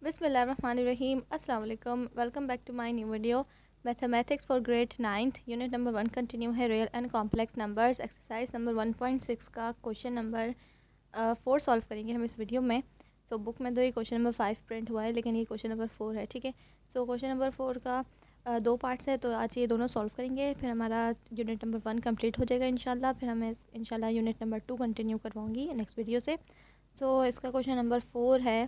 बिस्मिल्लाहिर्रहमानिर्रहीम अस्सलाम वालेकुम। Welcome back to my new video mathematics for grade 9th unit number 1 continue है real and complex numbers. Exercise number 1.6 का question number 4 solve करेंगे हम इस वीडियो में। सो बुक में तो ये क्वेश्चन नंबर 5 प्रिंट हुआ है, लेकिन ये क्वेश्चन नंबर 4 है। ठीक है, सो क्वेश्चन नंबर 4 का दो पार्ट्स है, तो आज ये दोनों सॉल्व करेंगे, फिर हमारा यूनिट नंबर 1 कंप्लीट हो जाएगा इंशाल्लाह। फिर हमें इंशाल्लाह यूनिट नंबर 2 कंटिन्यू करवाऊँगी नेक्स्ट वीडियो से। तो इसका क्वेश्चन नंबर 4 है,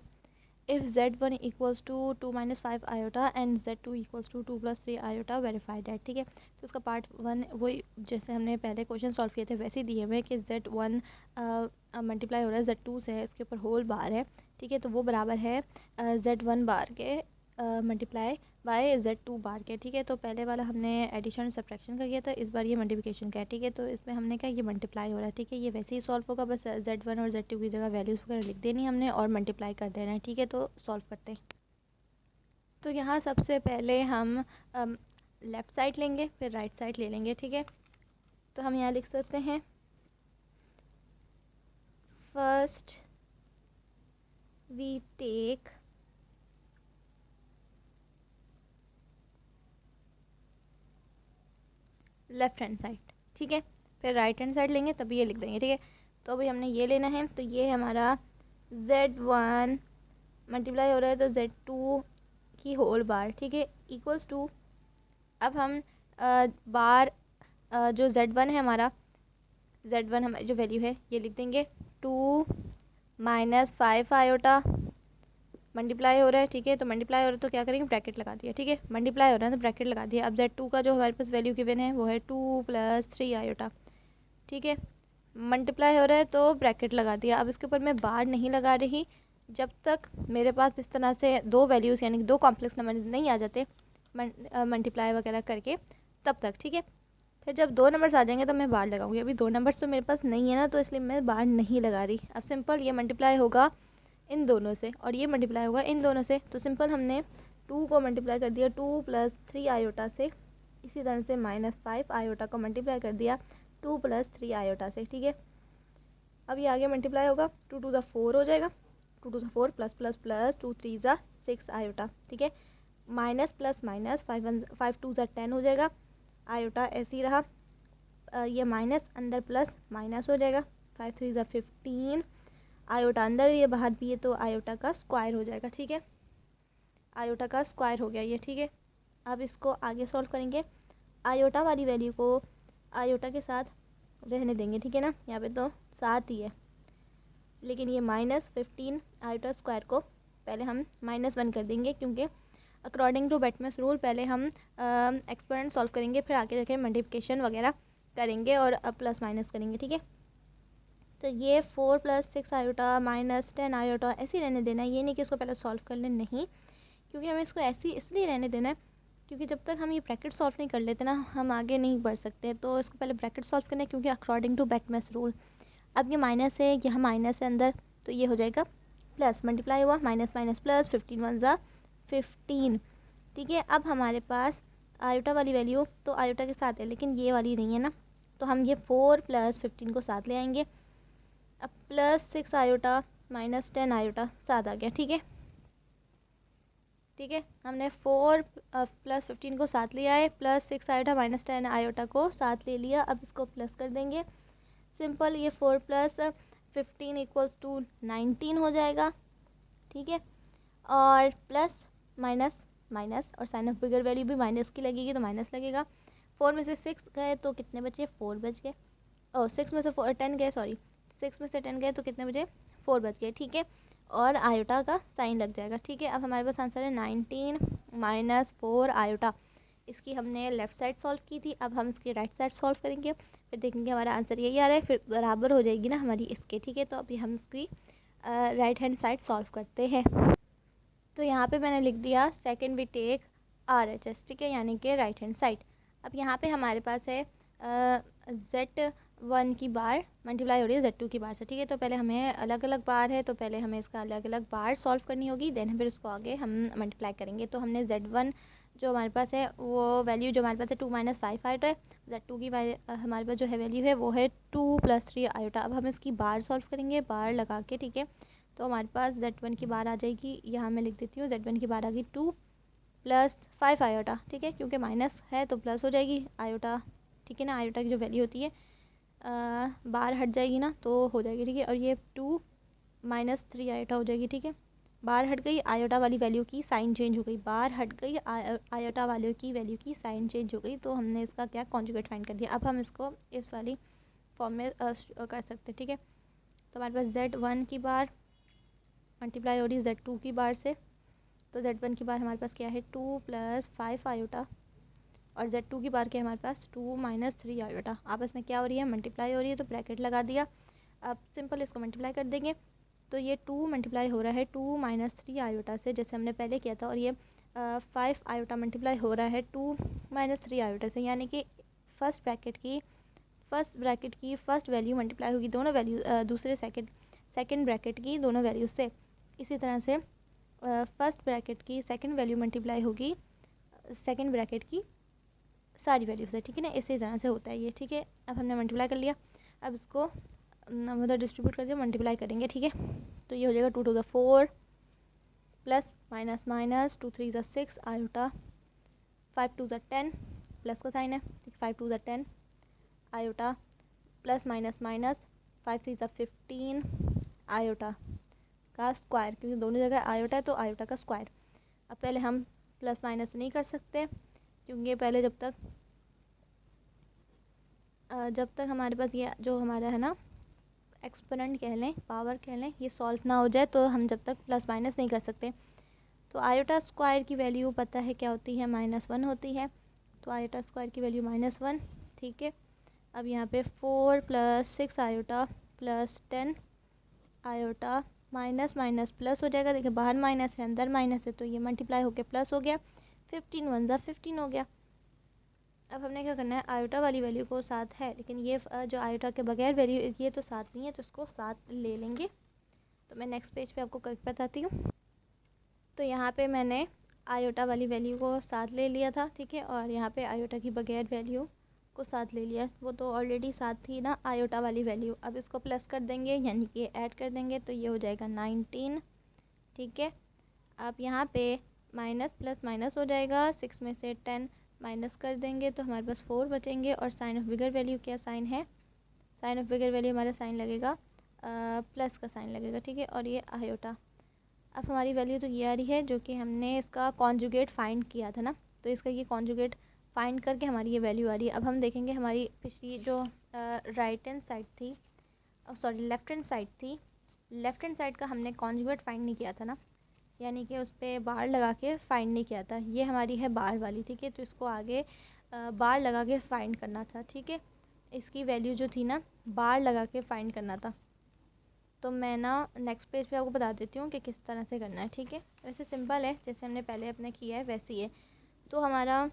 if z1 equals to 2 minus 5 iota and z2 equals to 2 plus 3 iota verify that। ठीक है, तो इसका पार्ट 1 वही जैसे हमने पहले क्वेश्चन सॉल्व किए थे वैसे ही दिए हुए कि z1 मल्टीप्लाई हो रहा है z2 से, इसके ऊपर होल बार है। ठीक है, तो वो बराबर है z1 बार के मल्टीप्लाई बाय z2 बार के। ठीक है, तो पहले वाला हमने एडिशन सब्ट्रैक्शन का किया था, इस बार ये मल्टीप्लिकेशन का है। ठीक है, तो इसमें हमने कहा ये मल्टीप्लाई हो रहा है। ठीक है, ये वैसे ही सॉल्व होगा, बस z1 और z2 की जगह वैल्यूज़ वगैरह लिख देनी हमने और मल्टीप्लाई कर देना है। ठीक है, तो सॉल्व करते हैं। तो यहाँ सबसे पहले हम लेफ़्ट साइड लेंगे, फिर राइट साइड ले लेंगे। ठीक है, तो हम यहाँ लिख सकते हैं first we take left hand side. ठीक है, फिर राइट हैंड साइड लेंगे तभी ये लिख देंगे। ठीक है, तो अभी हमने ये लेना है, तो ये हमारा z1 मल्टीप्लाई हो रहा है तो z2 की होल बार। ठीक है, इक्वल्स टू, अब हम बार जो z1 है हमारा, z1 हमारी जो वैल्यू है ये लिख देंगे 2 माइनस 5 आयोटा मल्टीप्लाई हो रहा है। ठीक है, तो मल्टीप्लाई हो रहा है तो क्या करेंगे, ब्रैकेट लगा दिया। ठीक है, मल्टीप्लाई हो रहा है तो ब्रैकेट लगा दिया। अब z2 का जो हमारे पास वैल्यू गिवन है वो है 2 प्लस 3 आयोटा। ठीक है, मल्टीप्लाई हो रहा है तो ब्रैकेट लगा दिया। अब इसके ऊपर मैं बार नहीं लगा रही जब तक मेरे पास इस तरह से दो वैल्यूज़ यानी कि दो कॉम्प्लेक्स नंबर नहीं आ जाते मल्टीप्लाई वगैरह करके, तब तक। ठीक है, फिर जब दो नंबर्स आ जाएंगे तब मैं बार लगाऊंगी। अभी दो नंबर्स तो मेरे पास नहीं है ना, तो इसलिए मैं बार नहीं लगा रही। अब सिंपल ये मल्टीप्लाई होगा इन दोनों से और ये मल्टीप्लाई होगा इन दोनों से, तो सिंपल हमने 2 को मल्टीप्लाई कर दिया 2 प्लस 3 आयोटा से, इसी तरह से माइनस 5 आयोटा को मल्टीप्लाई कर दिया 2 प्लस 3 आयोटा से। ठीक है, अब ये आगे मल्टीप्लाई होगा 2 टू ज़ा 4 हो जाएगा, 2 टू ज़ा 4 प्लस प्लस प्लस 2 3 ज़ा 6 आयोटा। ठीक है, माइनस प्लस माइनस 5 टू ज़ा 10 हो जाएगा, आयोटा ऐसे ही रहा, ये माइनस अंदर प्लस माइनस हो जाएगा, 5 3 ज़ा 15 आयोटा अंदर ये बाहर भी है, तो आयोटा का स्क्वायर हो जाएगा। ठीक है, आयोटा का स्क्वायर हो गया ये। ठीक है, अब इसको आगे सॉल्व करेंगे, आयोटा वाली वैल्यू को आयोटा के साथ रहने देंगे। ठीक है ना, यहाँ पे तो 7 ही है, लेकिन ये -15 आयोटा स्क्वायर को पहले हम -1 कर देंगे, क्योंकि अकॉर्डिंग टू बेटमैस रूल पहले हम एक्सपेरिमेंट सॉल्व करेंगे, फिर आगे जाके मल्टीप्लिकेशन वगैरह करेंगे और अब प्लस माइनस करेंगे। ठीक है, तो ये 4 प्लस 6 आयोटा माइनस 10 आयोटा ऐसे ही रहने देना है, ये नहीं कि इसको पहले सॉल्व कर लें, नहीं, क्योंकि हमें इसको ऐसे ही इसलिए रहने देना है क्योंकि जब तक हम ये ब्रैकेट सॉल्व नहीं कर लेते ना, हम आगे नहीं बढ़ सकते। तो इसको पहले ब्रैकेट सॉल्व करना है, क्योंकि अकॉर्डिंग टू बेटमैस रूल अब ये माइनस है, यहाँ माइनस है अंदर, तो ये हो जाएगा प्लस, मल्टीप्लाई हुआ माइनस माइनस प्लस, 15 1 ज़ा 15। ठीक है, अब हमारे पास आयोटा वाली वैल्यू तो आयोटा के साथ है, लेकिन ये वाली नहीं है ना, तो हम ये 4 प्लस 15 को साथ ले आएंगे। अब प्लस 6 आयोटा माइनस 10 आयोटा साथ आ गया। ठीक है, ठीक है, हमने 4 प्लस 15 को साथ लिया है, प्लस 6 आयोटा माइनस 10 आयोटा को साथ ले लिया। अब इसको प्लस कर देंगे, सिंपल ये 4 प्लस 15 इक्वल्स टू 19 हो जाएगा। ठीक है, और प्लस माइनस माइनस और साइन ऑफ बिगर वैल्यू भी माइनस की लगेगी, तो माइनस लगेगा। 4 में से 6 गए तो कितने बचे, 4 बच गए। और 6 में से 10 गए, सॉरी 6 में से 10 गए तो कितने बचे, 4 बच गए। ठीक है, और आयोटा का साइन लग जाएगा। ठीक है, अब हमारे पास आंसर है 19 माइनस 4 आयोटा। इसकी हमने लेफ़्ट साइड सॉल्व की थी, अब हम इसकी राइट साइड सॉल्व करेंगे, फिर देखेंगे हमारा आंसर यही आ रहा है, फिर बराबर हो जाएगी ना हमारी इसके। ठीक है, तो अभी हम इसकी राइट हैंड साइड सॉल्व करते हैं। तो यहाँ पे मैंने लिख दिया सेकंड वी टेक RHS। ठीक है, यानी कि राइट हैंड साइड। अब यहाँ पे हमारे पास है Z1 की बार मल्टीप्लाई हो रही है Z2 की बार से। ठीक है, तो पहले हमें अलग अलग बार है, तो पहले हमें इसका अलग अलग बार सॉल्व करनी होगी, देन फिर उसको आगे हम मल्टीप्लाई करेंगे। तो हमने Z1 जो हमारे पास है वो वैल्यू जो हमारे पास है 2 माइनस 5 आयोटा है, Z2 की हमारे पास जो है वैल्यू है वो है 2 प्लस 3 आयोटा। अब हम इसकी बार सॉल्व करेंगे, बार लगा के। ठीक है, तो हमारे पास Z1 की बार आ जाएगी, यहाँ मैं लिख देती हूँ Z1 की बार आ गई 2 प्लस 5 आयोटा, ठीक है, क्योंकि माइनस है तो प्लस हो जाएगी आयोटा, ठीक है ना। आयोटा की जो वैल्यू होती है बार हट जाएगी ना तो हो जाएगी, ठीक है। और ये 2 माइनस 3 आयोटा हो जाएगी, ठीक है। बार हट गई, आयोटा वाली वैल्यू की साइन चेंज हो गई, बार हट गई, आयोटा वाली की वैल्यू की साइन चेंज हो गई, तो हमने इसका क्या कॉन्जुगेट फाइंड कर दिया। अब हम इसको इस वाली फॉर्म में कर सकते हैं, ठीक है। तो हमारे पास Z1 की बार मल्टीप्लाई हो रही है Z2 की बार से, तो Z1 की बार हमारे पास क्या है 2 प्लस 5 आयोटा, और Z2 की बार क्या है हमारे पास 2 माइनस 3 आयोटा। आपस में क्या हो रही है, मल्टीप्लाई हो रही है, तो ब्रैकेट लगा दिया। अब सिंपल इसको मल्टीप्लाई कर देंगे, तो ये 2 मल्टीप्लाई हो रहा है 2 माइनस 3 आयोटा से, जैसे हमने पहले किया था, और ये 5 आयोटा मल्टीप्लाई हो रहा है 2 माइनस 3 आयोटा से, यानी कि फर्स्ट ब्रैकेट की फर्स्ट वैल्यू मल्टीप्लाई होगी दोनों वैल्यू दूसरे सेकंड ब्रैकेट की दोनों वैल्यू से। इसी तरह से फर्स्ट ब्रैकेट की सेकंड वैल्यू मल्टीप्लाई होगी सेकंड ब्रैकेट की सारी वैल्यू से, ठीक है ना। इसी तरह से होता है ये, ठीक है। अब हमने मल्टीप्लाई कर लिया, अब इसको मतलब डिस्ट्रीब्यूट करके मल्टीप्लाई करेंगे, ठीक है। तो ये हो जाएगा 2 to the 4 plus minus minus 2 3 ज़ा 6 आयोटा, 5 टू ज़ा 10 प्लस का साइन है, 5 टू ज़ा 10 आयोटा, प्लस माइनस माइनस 5 3 ज़ा 15 आयोटा का स्क्वायर, क्योंकि दोनों जगह आयोटा है तो आयोटा का स्क्वायर। अब पहले हम प्लस माइनस नहीं कर सकते, क्योंकि पहले जब तक हमारे पास ये जो हमारा है ना एक्सपोनेंट कह लें, पावर कह लें, ये सॉल्व ना हो जाए तो हम जब तक प्लस माइनस नहीं कर सकते। तो आयोटा स्क्वायर की वैल्यू पता है क्या होती है, -1 होती है, तो आयोटा स्क्वायर की वैल्यू -1, ठीक है। अब यहाँ पे 4 plus 6 iota plus 10 iota, minus minus plus हो जाएगा, देखिए बाहर माइनस है अंदर माइनस है, तो ये मल्टीप्लाई होकर प्लस हो गया, 15 1 ज़ा 15 हो गया। अब हमने क्या करना है, आयोटा वाली वैल्यू को साथ है, लेकिन ये जो आयोटा के बगैर वैल्यू ये तो साथ नहीं है, तो इसको साथ ले लेंगे। तो मैं नेक्स्ट पेज पे आपको करके बताती हूँ। तो यहाँ पे मैंने आयोटा वाली वैल्यू को साथ ले लिया था, ठीक है, और यहाँ पे आयोटा की बगैर वैल्यू को साथ ले लिया, वो तो ऑलरेडी साथ थी ना आयोटा वाली वैल्यू। अब इसको प्लस कर देंगे, यानी कि ऐड कर देंगे, तो ये हो जाएगा 19, ठीक है। अब यहाँ पे माइनस प्लस माइनस हो जाएगा, 6 में से 10 माइनस कर देंगे तो हमारे पास 4 बचेंगे, और साइन ऑफ बिगर वैल्यू क्या साइन है, साइन ऑफ बिगर वैल्यू हमारा साइन लगेगा प्लस का साइन लगेगा, ठीक है, और ये आयोटा। अब हमारी वैल्यू तो ये आ रही है जो कि हमने इसका कॉन्जुगेट फाइंड किया था ना, तो इसका ये कॉन्जुगेट फाइंड करके हमारी ये वैल्यू आ रही है। अब हम देखेंगे हमारी पिछली जो राइट हैंड साइड थी, सॉरी लेफ़्ट हैंड साइड थी, लेफ़्ट हैंड साइड का हमने कॉन्जुगेट फाइंड नहीं किया था ना, यानी कि उस पर बार लगा के फाइंड नहीं किया था। ये हमारी है बार वाली, ठीक है, तो इसको आगे बार लगा के फाइंड करना था, ठीक है। इसकी वैल्यू जो थी ना बार लगा के फाइंड करना था। तो मैं ना नेक्स्ट पेज पे आपको बता देती हूँ कि किस तरह से करना है, ठीक है। वैसे सिंपल है, जैसे हमने पहले अपने किया है वैसे ही है। तो हमारा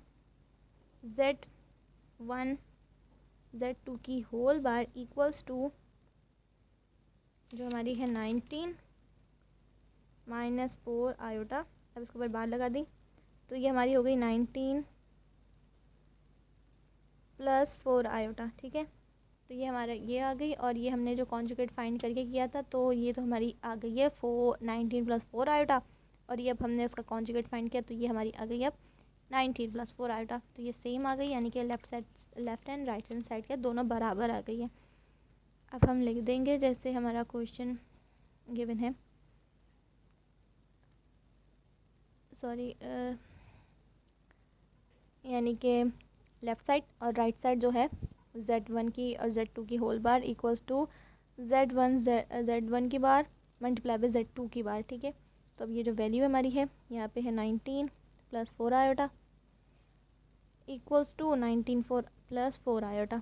Z1 Z2 की होल बार इक्वल्स टू जो हमारी है 19 -4 आयोटा। अब इसके ऊपर बार लगा दी, तो ये हमारी हो गई 19 प्लस 4 आयोटा, ठीक है। तो ये हमारा ये आ गई, और ये हमने जो कॉन्जुगेट फाइंड करके किया था, तो ये तो हमारी आ गई है 19 प्लस 4 आयोटा, और ये अब हमने इसका कॉन्जुगेट फाइंड किया, तो ये हमारी आ गई अब 19 प्लस 4 आयोटा। तो ये सेम आ गई, यानी कि left and right hand side के दोनों बराबर आ गई है। अब हम लिख देंगे जैसे हमारा क्वेश्चन गिवन है, सॉरी यानी कि लेफ़्ट साइड और राइट साइड जो है Z1 की और Z2 की whole bar equals to Z1 की बार मल्टीप्लाई बाय Z2 की बार, ठीक है। तो अब ये जो वैल्यू हमारी है यहाँ पे है 19 plus 4 iota equals to 19 plus 4 iota.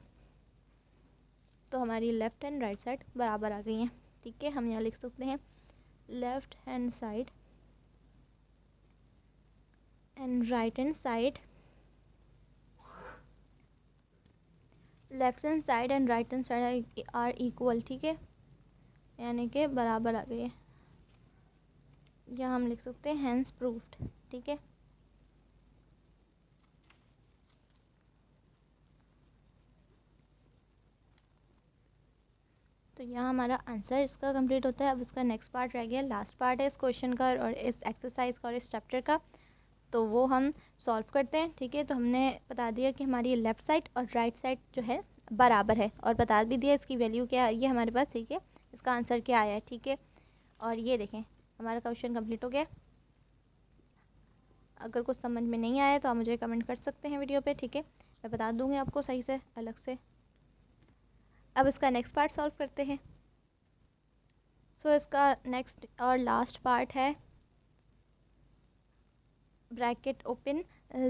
तो हमारी लेफ़्ट एंड राइट साइड बराबर आ गई हैं, ठीक है। हम यहाँ लिख सकते हैं left hand side and right hand side, left hand side and right hand side are equal, ठीक है, यानी कि बराबर आ गई है। या हम लिख सकते हैं हैंस प्रूव्ड, ठीक है। तो यहाँ हमारा आंसर इसका कंप्लीट होता है। अब इसका नेक्स्ट पार्ट रह गया, लास्ट पार्ट है इस क्वेश्चन का और इस एक्सरसाइज का और इस चैप्टर का, तो वो हम सॉल्व करते हैं। ठीक है, तो हमने बता दिया कि हमारी लेफ़्ट साइड और राइट साइड जो है बराबर है, और बता भी दिया इसकी वैल्यू क्या है ये हमारे पास। ठीक है, इसका आंसर क्या आया है। ठीक है, और ये देखें हमारा क्वेश्चन कंप्लीट हो गया। अगर कुछ समझ में नहीं आया तो आप मुझे कमेंट कर सकते हैं वीडियो पे। ठीक है, मैं बता दूँगी आपको सही से अलग से। अब इसका नेक्स्ट पार्ट सॉल्व करते हैं। सो इसका नेक्स्ट और लास्ट पार्ट है, bracket open,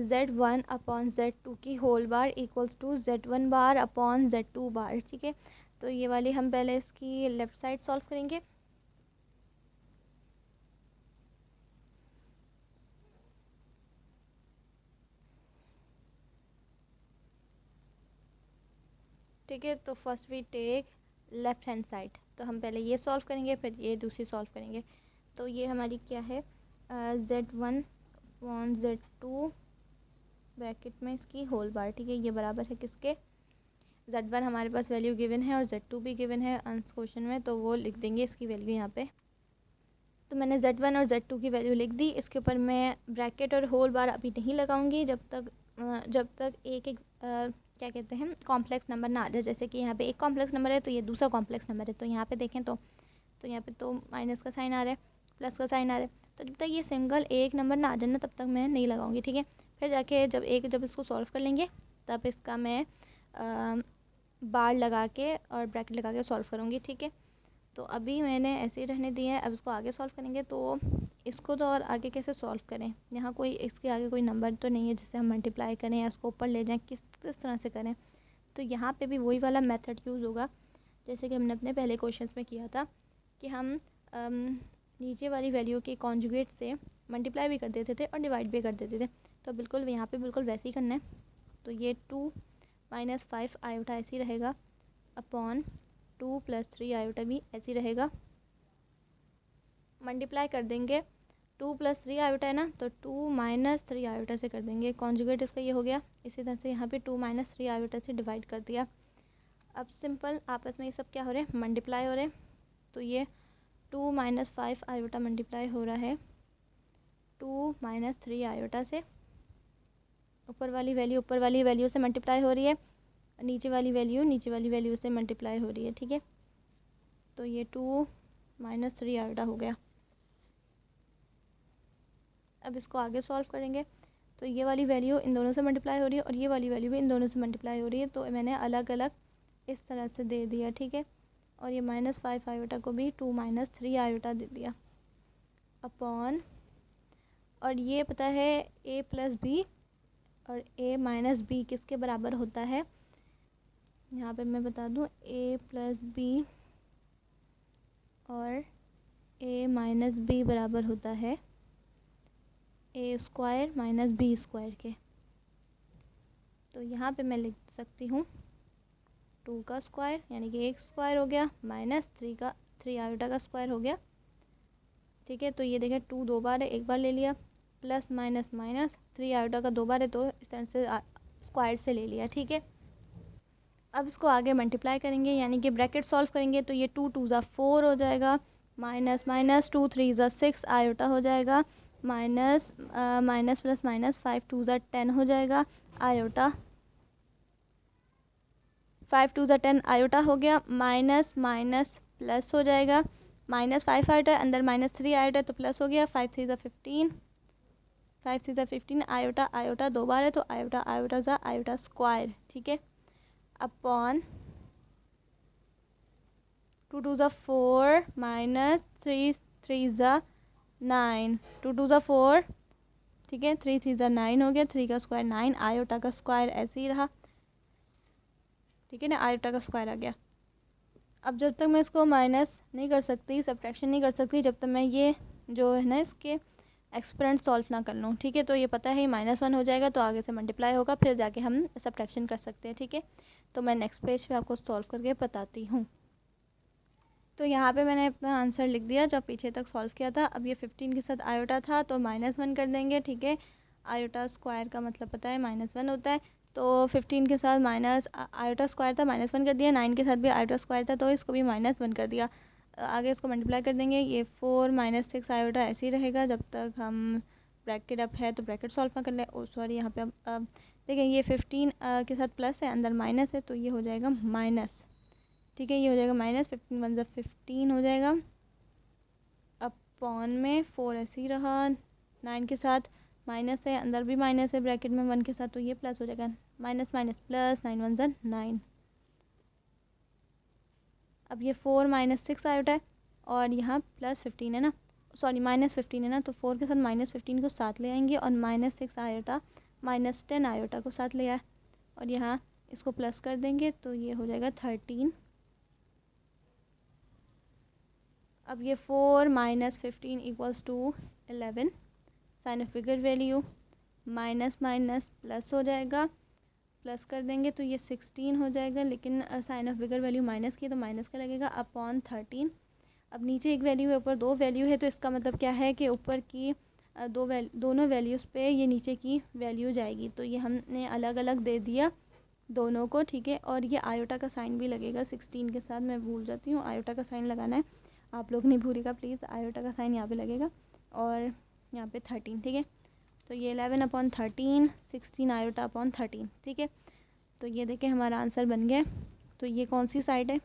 z1 upon z2 की whole bar equals to z1 bar upon z2 bar. ठीक है, तो ये वाली हम पहले इसकी लेफ़्ट साइड सॉल्व करेंगे। ठीक है, तो first we take left hand side, तो हम पहले ये सॉल्व करेंगे फिर ये दूसरी सॉल्व करेंगे। तो ये हमारी क्या है, z1 अपॉन z2 ब्रैकेट में इसकी होल बार। ठीक है, ये बराबर है किसके, z1 हमारे पास वैल्यू गिवन है और z2 भी गिवन है आंसर क्वेश्चन में, तो वो लिख देंगे इसकी वैल्यू यहाँ पे। तो मैंने z1 और z2 की वैल्यू लिख दी। इसके ऊपर मैं ब्रैकेट और होल बार अभी नहीं लगाऊंगी जब तक एक क्या कहते हैं कॉम्प्लेक्स नंबर ना आ जाए। जैसे कि यहाँ पे एक कॉम्प्लेक्स नंबर है तो ये दूसरा कॉम्प्लेक्स नंबर है, तो यहाँ पे देखें तो यहाँ पे तो माइनस का साइन आ रहा है, प्लस का साइन आ रहा है। तो जब तक ये सिंगल एक नंबर ना आ जाए ना तब तक मैं नहीं लगाऊंगी। ठीक है, फिर जाके जब इसको सॉल्व कर लेंगे तब इसका मैं बार लगा के और ब्रैकेट लगा के सॉल्व करूँगी। ठीक है, तो अभी मैंने ऐसे ही रहने दिया है। अब इसको आगे सॉल्व करेंगे, तो इसको तो और आगे कैसे सॉल्व करें, यहाँ कोई इसके आगे कोई नंबर तो नहीं है जिससे हम मल्टीप्लाई करें या इसको ऊपर ले जाएं, किस तरह से करें। तो यहाँ पे भी वही वाला मेथड यूज़ होगा जैसे कि हमने अपने पहले क्वेश्चंस में किया था कि हम नीचे वाली वैल्यू के कॉन्जुगेट से मल्टीप्लाई भी कर देते थे और डिवाइड भी कर देते थे। तो बिल्कुल यहाँ पे बिल्कुल वैसे ही करना है। तो ये 2 माइनस 5 आयोटा ऐसे ही रहेगा अपॉन 2 प्लस 3 आयोटा भी ऐसे ही रहेगा। मल्टीप्लाई कर देंगे 2 प्लस 3 आयोटा है ना, तो 2 माइनस 3 आयोटा से कर देंगे, कॉन्जुगेट इसका ये हो गया। इसी तरह से यहाँ पे 2 माइनस 3 आयोटा से डिवाइड कर दिया। अब सिंपल आपस में ये सब क्या हो रहे हैं, मल्टीप्लाई हो रहे हैं। तो ये 2 माइनस 5 आयोटा मल्टीप्लाई हो रहा है 2 माइनस 3 आयोटा से। ऊपर वाली वैल्यू से मल्टीप्लाई हो रही है, नीचे वाली वैल्यू से मल्टीप्लाई हो रही है। ठीक है, तो ये 2 माइनस 3 आयोटा हो गया। अब इसको आगे सॉल्व करेंगे, तो ये वाली वैल्यू इन दोनों से मल्टीप्लाई हो रही है और ये वाली वैल्यू भी इन दोनों से मल्टीप्लाई हो रही है, तो मैंने अलग अलग इस तरह से दे दिया। ठीक है, और ये माइनस 5 आयोटा को भी 2 माइनस 3 आयोटा दे दिया अपॉन, और ये पता है a प्लस बी और a माइनस बी किसके बराबर होता है। यहाँ पे मैं बता दूँ a प्लस बी और a माइनस बी बराबर होता है a square minus B square के। तो यहाँ पे मैं लिख सकती हूँ 2 का स्क्वायर यानी कि 1 स्क्वायर हो गया माइनस 3 आयोटा का स्क्वायर हो गया। ठीक है, तो ये देखें 2 दो बार है, एक बार ले लिया, प्लस माइनस माइनस 3 आयोटा का 2 बार है तो इस तरह से स्क्वायर से ले लिया। ठीक है, अब इसको आगे मल्टीप्लाई करेंगे यानी कि ब्रैकेट सॉल्व करेंगे, तो ये 2 2 ज़ा 4 हो जाएगा, माइनस माइनस 2 3 ज़ा 6 आयोटा हो जाएगा, माइनस माइनस प्लस माइनस 5 2 ज़ा 10 हो जाएगा आयोटा, 5 2 ज़ा 10 आयोटा हो गया, माइनस माइनस प्लस हो जाएगा, माइनस 5 आयोटा अंदर माइनस 3 आयोटा तो प्लस हो गया, 5 3 ज़ा 15, 5 3 ज़ा 15 आयोटा आयोटा 2 बार है तो आयोटा आयोटा ज़ा आयोटा स्क्वायर। ठीक है, अपॉन 2 2 ज़ा 4 माइनस 3 3 ज़ा 9, 2 2 ज़ा 4। ठीक है, 3 3 ज़ा 9 हो गया, 3 का स्क्वायर 9, आयोटा का स्क्वायर ऐसे ही रहा। ठीक है ना, आयोटा का स्क्वायर आ गया। अब जब तक मैं इसको माइनस नहीं कर सकती, सब्ट्रैक्शन नहीं कर सकती, जब तक मैं ये जो है ना इसके एक्सपेरेंट सॉल्व ना कर लूँ। ठीक है, तो ये पता है -1 हो जाएगा तो आगे से मल्टीप्लाई होगा, फिर जाके हम सब्ट्रैक्शन कर सकते हैं। ठीक है, तो मैं नेक्स्ट पेज पे आपको सॉल्व करके बताती हूँ। तो यहाँ पे मैंने अपना आंसर लिख दिया जब पीछे तक सॉल्व किया था। अब ये 15 के साथ आयोटा था तो -1 कर देंगे। ठीक है, आयोटा स्क्वायर का मतलब पता है -1 होता है, तो 15 के साथ माइनस आयोटा स्क्वायर था, -1 कर दिया। 9 के साथ भी आयोटा स्क्वायर था, तो इसको भी -1 कर दिया। आगे इसको मल्टीप्लाई कर देंगे। ये 4 - 6 आयोटा ऐसे ही रहेगा जब तक हम ब्रैकेट अप है तो ब्रैकेट सॉल्व ना कर ले। ओ सॉरी, यहाँ पे अब देखें ये 15 के साथ प्लस है, अंदर माइनस है, तो ये हो जाएगा माइनस। ठीक है, ये हो जाएगा माइनस। 15 1 15 हो जाएगा। अपॉन में 4 ऐसे ही रहा। 9 के साथ माइनस है, अंदर भी माइनस है ब्रैकेट में 1 के साथ, तो ये प्लस हो जाएगा। Minus minus plus, 9 1 9। अब ये 4 - 6 आयोटा है और यहाँ +15 है ना, सॉरी -15 है ना, तो 4 के साथ -15 को साथ ले आएंगे और -6 आयोटा -10 आयोटा को साथ ले आए और यहाँ इसको प्लस कर देंगे, तो ये हो जाएगा 13। अब ये 4 - 15 = 11। Sign of bigger value minus minus plus हो जाएगा, प्लस कर देंगे तो ये 16 हो जाएगा, लेकिन sign of bigger value minus की तो माइनस का लगेगा, अपॉन 13। अब नीचे एक वैल्यू है, ऊपर 2 वैल्यू है, तो इसका मतलब क्या है कि ऊपर की दोनों वैल्यूज़ पे ये नीचे की वैल्यू जाएगी, तो ये हमने अलग अलग दे दिया दोनों को। ठीक है, और ये आयोटा का साइन भी लगेगा 16 के साथ, मैं भूल जाती हूँ, आयोटा का साइन लगाना है, आप लोग नहीं भूलिएगा प्लीज़। आयोटा का साइन यहाँ पे लगेगा और यहाँ पे 13। ठीक है, तो ये 11/13, 16 आयोटा अपॉन 13। ठीक है, तो ये देखें हमारा आंसर बन गया। तो ये कौन सी साइड है,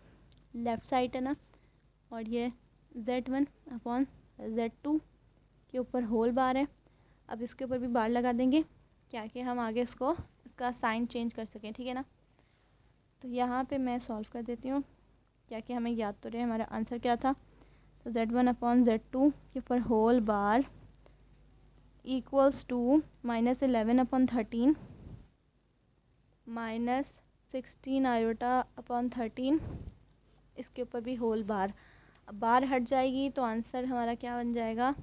लेफ़्ट साइड है ना, और ये Z1/Z2 के ऊपर होल बार है। अब इसके ऊपर भी बार लगा देंगे क्या कि हम आगे इसका साइन चेंज कर सकें। ठीक है ना, तो यहाँ पे मैं सॉल्व कर देती हूँ क्या कि हमें याद तो रहे हमारा आंसर क्या था। तो Z1/Z2 के ऊपर होल बार = -11/13 -16 आयोटा अपॉन 13, इसके ऊपर भी होल बार। अब बार हट जाएगी तो आंसर हमारा क्या बन जाएगा,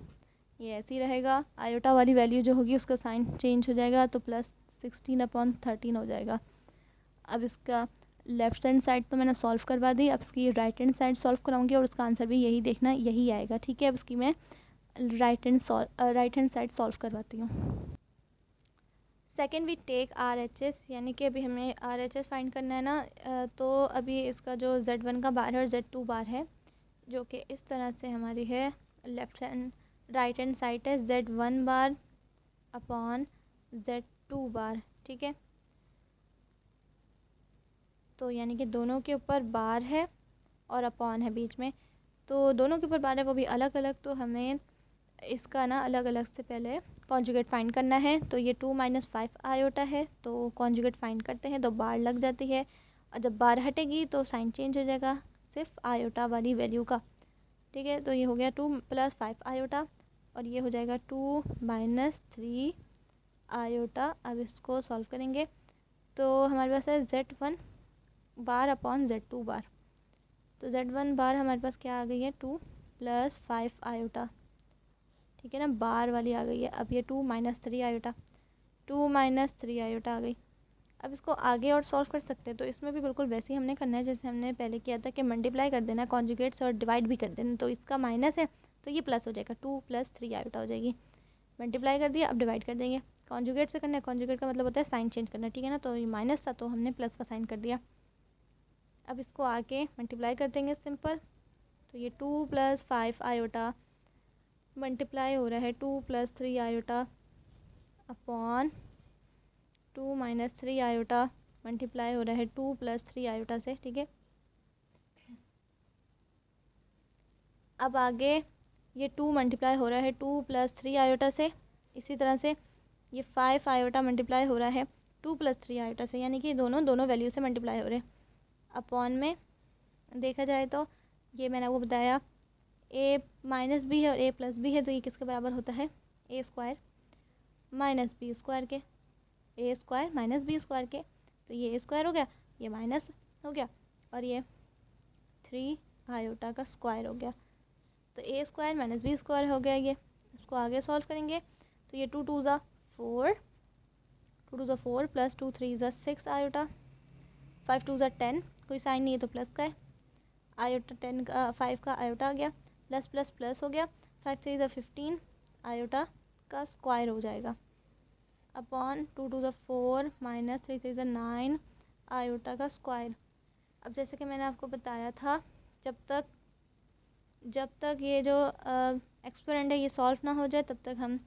ये ऐसे ही रहेगा। आयोटा वाली वैल्यू जो होगी उसका साइन चेंज हो जाएगा, तो +16/13 हो जाएगा। अब इसका लेफ़्ट हैंड साइड तो मैंने सॉल्व करवा दी, अब इसकी राइट हैंड साइड सॉल्व कराऊंगी और उसका आंसर भी यही देखना, यही आएगा। ठीक है, अब इसकी मैं राइट हैंड साइड सॉल्व करवाती हूँ। सेकेंड वी टेक RHS, यानी कि अभी हमें RHS फाइंड करना है ना, तो अभी इसका जो Z1 का बार है और Z2 बार है, जो कि इस तरह से हमारी है, राइट हैंड साइड है Z1 bar upon Z2 bar. ठीक है, तो यानी कि दोनों के ऊपर बार है और अपॉन है बीच में, तो दोनों के ऊपर बार है वो भी अलग अलग, तो हमें इसका ना अलग अलग से पहले कॉन्जुगेट फाइंड करना है। तो ये 2 - 5 आयोटा है, तो कॉन्जुगेट फाइंड करते हैं, तो बार लग जाती है और जब बार हटेगी तो साइन चेंज हो जाएगा सिर्फ आयोटा वाली वैल्यू का। ठीक है, तो ये हो गया 2 + 5 आयोटा और ये हो जाएगा 2 - 3 आयोटा। अब इसको सॉल्व करेंगे तो हमारे पास है Z1 बार अपॉन Z2 बार। तो Z1 बार हमारे पास क्या आ गई है, 2 + 5 आयोटा। ठीक है ना, बार वाली आ गई है। अब ये 2 - 3 आयोटा, 2 - 3 आयोटा आ गई। अब इसको आगे और सॉल्व कर सकते हैं, तो इसमें भी बिल्कुल वैसे ही हमने करना है जैसे हमने पहले किया था कि मल्टीप्लाई कर देना कॉन्जुगेट्स और डिवाइड भी कर देना। तो इसका माइनस है तो ये प्लस हो जाएगा, 2 + 3 आयोटा हो जाएगी। मल्टीप्लाई कर दिया, अब डिवाइड कर देंगे। कॉन्जुगेट से करना है, कॉन्जुगेट का मतलब होता है साइन चेंज करना। ठीक है ना, तो ये माइनस था तो हमने प्लस का साइन कर दिया। अब इसको आगे मल्टीप्लाई कर देंगे सिंपल, तो ये 2 + 5 आयोटा मल्टीप्लाई हो रहा है 2 + 3 आयोटा अपॉन 2 - 3 आयोटा मल्टीप्लाई हो रहा है 2 + 3 आयोटा से। ठीक है, अब आगे ये 2 मल्टीप्लाई हो रहा है 2 + 3 आयोटा से, इसी तरह से ये 5 आयोटा मल्टीप्लाई हो रहा है 2 + 3 आयोटा से, यानी कि दोनों वैल्यू से मल्टीप्लाई हो रहे हैं। अपॉन में देखा जाए तो ये मैंने आपको बताया a - b है और a + b है, तो ये किसके बराबर होता है, a² - b² के, a² - b² के, तो ये a² हो गया, ये माइनस हो गया और ये 3 आयोटा का स्क्वायर हो गया, तो a² - b² हो गया ये। इसको आगे सॉल्व करेंगे तो ये 2 2 ज़ा 4, 2 2 ज़ा 4 + 2 3 ज़ा 6 आयोटा, 5 2 ज़ा 10, कोई साइन नहीं है तो प्लस का है, आयोटा 10 का 5 का आयोटा आ गया, प्लस प्लस प्लस हो गया, 5 3 ज़ा 15 आयोटा का स्क्वायर हो जाएगा। Upon 2 to the 4 minus 3 3 the 9 iota का स्क्वायर। अब जैसे कि मैंने आपको बताया था, जब तक ये जो एक्सपोनेंट है ये सॉल्व ना हो जाए तब तक हम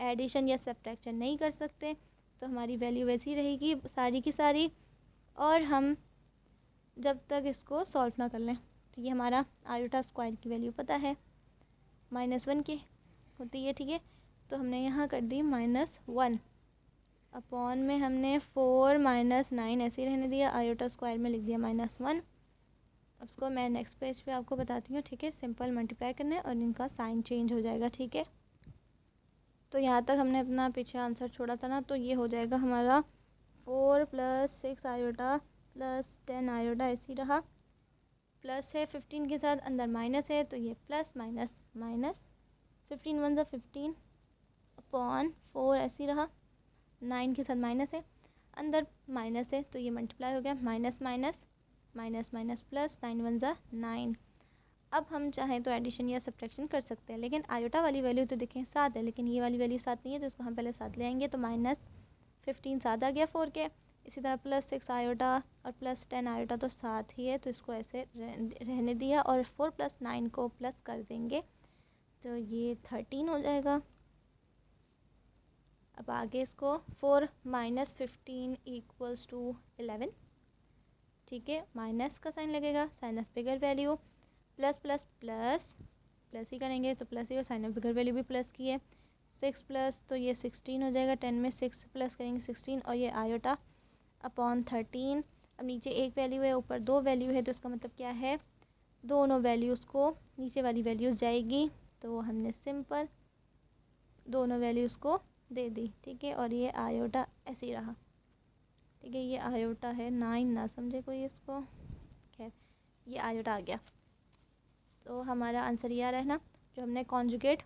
एडिशन या सब्ट्रैक्शन नहीं कर सकते। तो हमारी वैल्यू वैसी रहेगी सारी की सारी, और हम जब तक इसको सॉल्व ना कर लें। तो ये हमारा आयोटा स्क्वायर की वैल्यू पता है -1 की होती है, ठीक है। तो हमने यहाँ कर दी -1 अपॉन में हमने 4 - 9 ऐसे ही रहने दिया, आयोटा स्क्वायर में लिख दिया -1। अब इसको मैं नेक्स्ट पेज पे आपको बताती हूँ, ठीक है। सिंपल मल्टीप्लाई करना है और इनका साइन चेंज हो जाएगा, ठीक है। तो यहाँ तक हमने अपना पीछे आंसर छोड़ा था ना, तो ये हो जाएगा हमारा 4 + 6 आयोटा + 10 आयोटा ऐसे ही रहा। प्लस है 15 के साथ, अंदर माइनस है तो ये प्लस माइनस माइनस, 15 × 1 = 15 अपॉन 4 ऐसे ही रहा। 9 के साथ माइनस है, अंदर माइनस है तो ये मल्टीप्लाई हो गया, minus minus minus minus plus, 9 × 1 = 9। अब हम चाहें तो एडिशन या सब्ट्रैक्शन कर सकते हैं, लेकिन आयोटा वाली वैल्यू तो देखें 7 है, लेकिन ये वाली वैल्यू 7 नहीं है, तो इसको हम पहले 7 ले आएंगे। तो -15 7 आ गया 4 के। इसी तरह +6 आयोटा और +10 आयोटा तो 7 ही है, तो इसको ऐसे रहने दिया और 4 + 9 को प्लस कर देंगे तो ये 13 हो जाएगा। अब आगे इसको 4 - 15 = 11, ठीक है। माइनस का साइन लगेगा, sign of bigger value, plus plus plus plus ही करेंगे तो प्लस ही, और साइन ऑफ बिगर वैल्यू भी प्लस की है। 6 प्लस तो ये 16 हो जाएगा, 10 में 6 प्लस करेंगे 16, और ये आयोटा अपॉन 13। अब नीचे एक वैल्यू है ऊपर 2 वैल्यू है, तो इसका मतलब क्या है, दोनों वैल्यूज़ को नीचे वाली वैल्यूज़ जाएगी, तो हमने सिंपल दोनों वैल्यूज़ को दे दी, ठीक है। और ये आयोटा ऐसे ही रहा, ठीक है। ये आयोटा है 9, ना समझे कोई इसको, खैर ये आयोटा आ गया। तो हमारा आंसर ये आ रहा है ना, जो हमने कॉन्जुगेट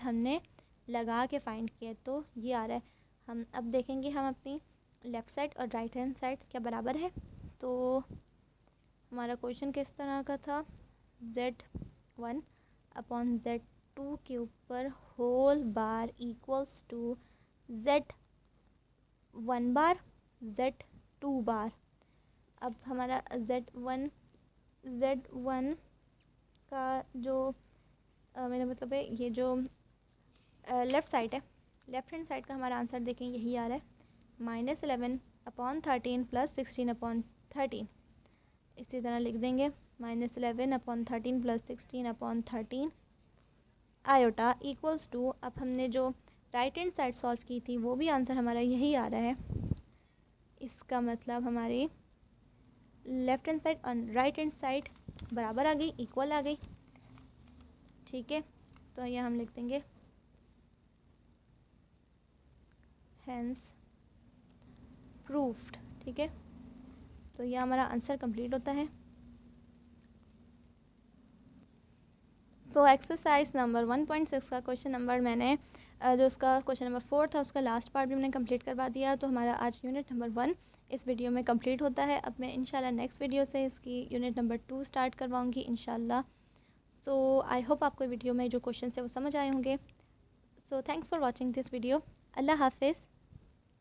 हमने लगा के फाइंड किया, तो ये आ रहा है। हम अब देखेंगे हम अपनी लेफ़्ट साइड और राइट हैंड साइड क्या बराबर है। तो हमारा क्वेश्चन किस तरह का था, Z1 अपॉन Z2 के ऊपर whole bar equals to Z1 bar Z2 bar. अब हमारा Z1 का जो मेरा मतलब है, ये जो लेफ़्ट साइड है, लेफ़्ट हैंड साइड का हमारा आंसर देखें यही आ रहा है, -11 अपॉन 13 + 16 अपॉन 13। इसी तरह लिख देंगे -11 upon 13 + 16 upon 13 iota equals to, अब हमने जो राइट हैंड साइड सॉल्व की थी वो भी आंसर हमारा यही आ रहा है। इसका मतलब हमारी लेफ़्ट हैंड साइड और राइट हैंड साइड बराबर आ गई, इक्वल आ गई, ठीक है। तो ये हम लिख देंगे हेंस प्रूफ्ड, ठीक है। तो ये हमारा आंसर कंप्लीट होता है। सो एक्सरसाइज नंबर 1.6 का क्वेश्चन नंबर मैंने जो उसका क्वेश्चन नंबर 4 था उसका लास्ट पार्ट भी मैंने कंप्लीट करवा दिया। तो हमारा आज यूनिट नंबर 1 इस वीडियो में कंप्लीट होता है। अब मैं इंशाल्लाह नेक्स्ट वीडियो से इसकी यूनिट नंबर 2 स्टार्ट करवाऊँगी इंशाल्लाह। सो आई होप आपको वीडियो में जो क्वेश्चन है वो समझ आए होंगे। So thanks for watching this video. अल्लाह हाफिज़।